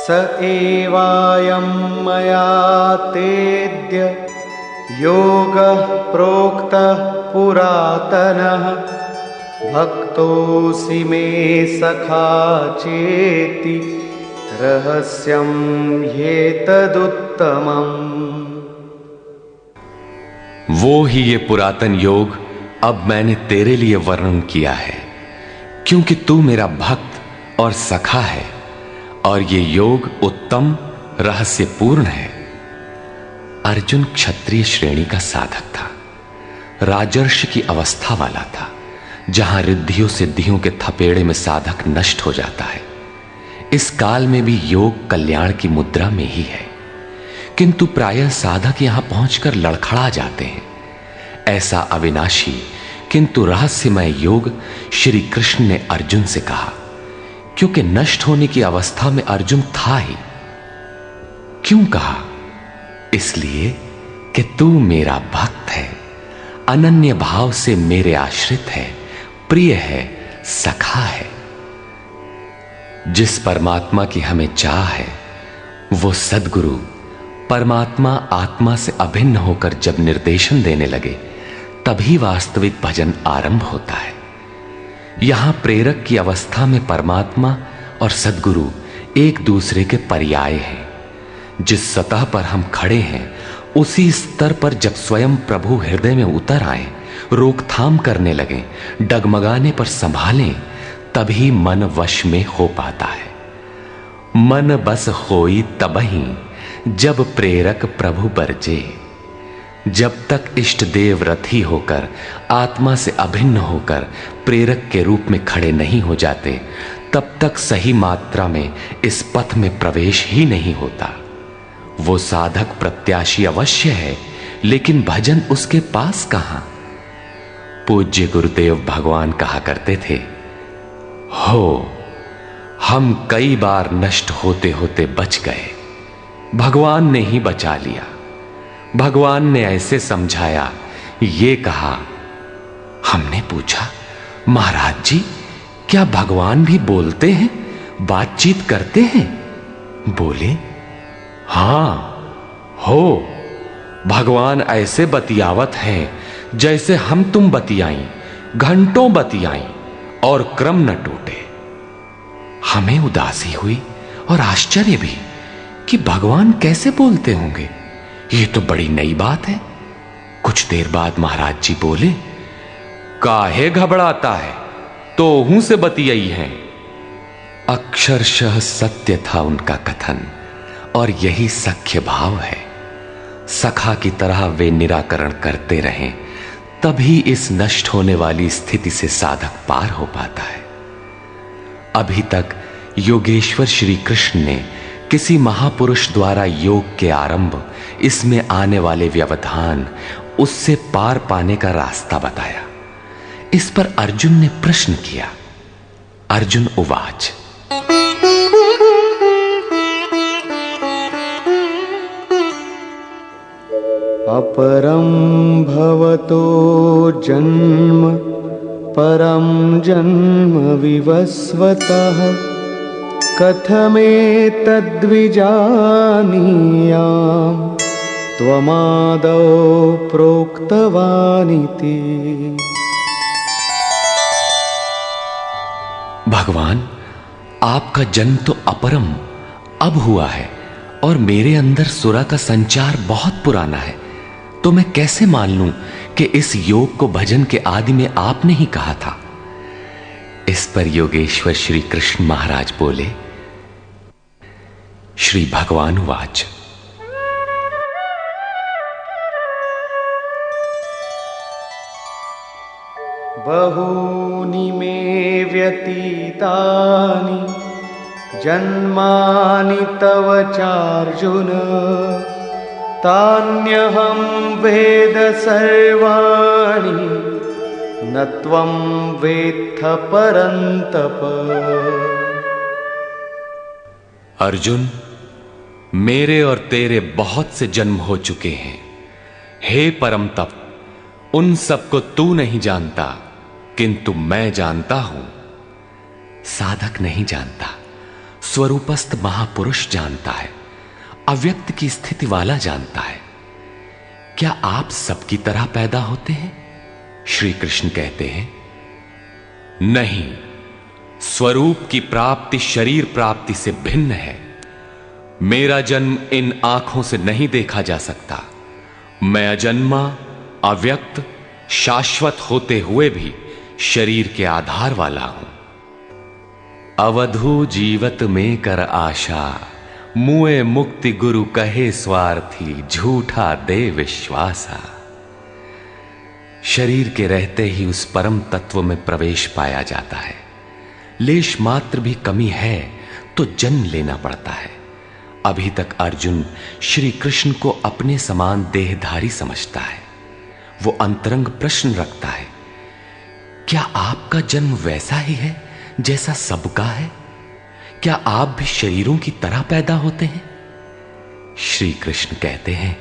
स एवायं मया तेद्य योगः प्रोक्तः पुरातनः भक्तोऽसि मे सखा चेति रहस्यं ह्येतदुत्तमम्। वो ही ये पुरातन योग अब मैंने तेरे लिए वर्णन किया है, क्योंकि तू मेरा भक्त और सखा है, और ये योग उत्तम रहस्यपूर्ण है। अर्जुन क्षत्रिय श्रेणी का साधक था, राजर्षि की अवस्था वाला था, जहां रिद्धियों सिद्धियों के थपेड़े में साधक नष्ट हो जाता है। इस काल में भी योग कल्याण की मुद्रा में ही है, किंतु प्रायः साधक यहां पहुंचकर लड़खड़ा जाते हैं। ऐसा अविनाशी किंतु रहस्यमय योग श्री कृष्ण ने अर्जुन से कहा, क्योंकि नष्ट होने की अवस्था में अर्जुन था ही। क्यों कहा? इसलिए कि तू मेरा भक्त है, अनन्य भाव से मेरे आश्रित है, प्रिय है, सखा है। जिस परमात्मा की हमें चाह है, वो सद्गुरु परमात्मा आत्मा से अभिन्न होकर जब निर्देशन देने लगे, तभी वास्तविक भजन आरंभ होता है। यहां प्रेरक की अवस्था में परमात्मा और सद्गुरु एक दूसरे के पर्याय हैं। जिस सतह पर हम खड़े हैं, उसी स्तर पर जब स्वयं प्रभु हृदय में उतर आए, रोकथाम करने लगे, डगमगाने पर संभालें, तभी मन वश में हो पाता है। मन बस होई तबही जब प्रेरक प्रभु बरजे। जब तक इष्ट देव रथी होकर आत्मा से अभिन्न होकर प्रेरक के रूप में खड़े नहीं हो जाते, तब तक सही मात्रा में इस पथ में प्रवेश ही नहीं होता। वो साधक प्रत्याशी अवश्य है, लेकिन भजन उसके पास कहां? पूज्य गुरुदेव भगवान कहा करते थे, हो हम कई बार नष्ट होते होते बच गए, भगवान ने ही बचा लिया। भगवान ने ऐसे समझाया, ये कहा। हमने पूछा, महाराज जी, क्या भगवान भी बोलते हैं, बातचीत करते हैं? बोले, हां हो, भगवान ऐसे बतियावत हैं जैसे हम तुम बतियाई, घंटों बतियाई और क्रम न टूटे। हमें उदासी हुई और आश्चर्य भी कि भगवान कैसे बोलते होंगे, ये तो बड़ी नई बात है। कुछ देर बाद महाराज जी बोले, काहे घबराता है, तो हूं से बतियाई है। अक्षरशः सत्य था उनका कथन, और यही सख्य भाव है। सखा की तरह वे निराकरण करते रहें, तभी इस नष्ट होने वाली स्थिति से साधक पार हो पाता है। अभी तक योगेश्वर श्री कृष्ण ने किसी महापुरुष द्वारा योग के आरंभ, इसमें आने वाले व्यवधान, उससे पार पाने का रास्ता बताया। इस पर अर्जुन ने प्रश्न किया। अर्जुन उवाच, अपरं भवतो जन्म परं जन्म विवस्वतः कथमेतद्विजानीयाम् त्वमादौ प्रोक्तवानिति। भगवान, आपका जन्म तो अपरम अब हुआ है, और मेरे अंदर सुरा का संचार बहुत पुराना है, तो मैं कैसे मान लूं कि इस योग को भजन के आदि में आपने ही कहा था। इस पर योगेश्वर श्री कृष्ण महाराज बोले, श्री भगवान वाच, बहूनि मे व्यतीतानि जन्मानि तव चार्जुन तान्यहं वेद सर्वाणि न त्वं वेत्थ परन्तप। अर्जुन, मेरे और तेरे बहुत से जन्म हो चुके हैं। हे परम तप, उन सबको तू नहीं जानता, किंतु मैं जानता हूं। साधक नहीं जानता, स्वरूपस्थ महापुरुष जानता है, अव्यक्त की स्थिति वाला जानता है। क्या आप सबकी तरह पैदा होते हैं? श्री कृष्ण कहते हैं, नहीं, स्वरूप की प्राप्ति शरीर प्राप्ति से भिन्न है। मेरा जन्म इन आंखों से नहीं देखा जा सकता। मैं अजन्मा, अव्यक्त, शाश्वत होते हुए भी शरीर के आधार वाला हूं। अवधू जीवत में कर आशा, मुए मुक्ति गुरु कहे स्वार्थी, झूठा दे विश्वासा। शरीर के रहते ही उस परम तत्व में प्रवेश पाया जाता है। लेश मात्र भी कमी है तो जन्म लेना पड़ता है। अभी तक अर्जुन श्री कृष्ण को अपने समान देहधारी समझता है। वो अंतरंग प्रश्न रखता है, क्या आपका जन्म वैसा ही है जैसा सबका है? क्या आप भी शरीरों की तरह पैदा होते हैं? श्री कृष्ण कहते हैं,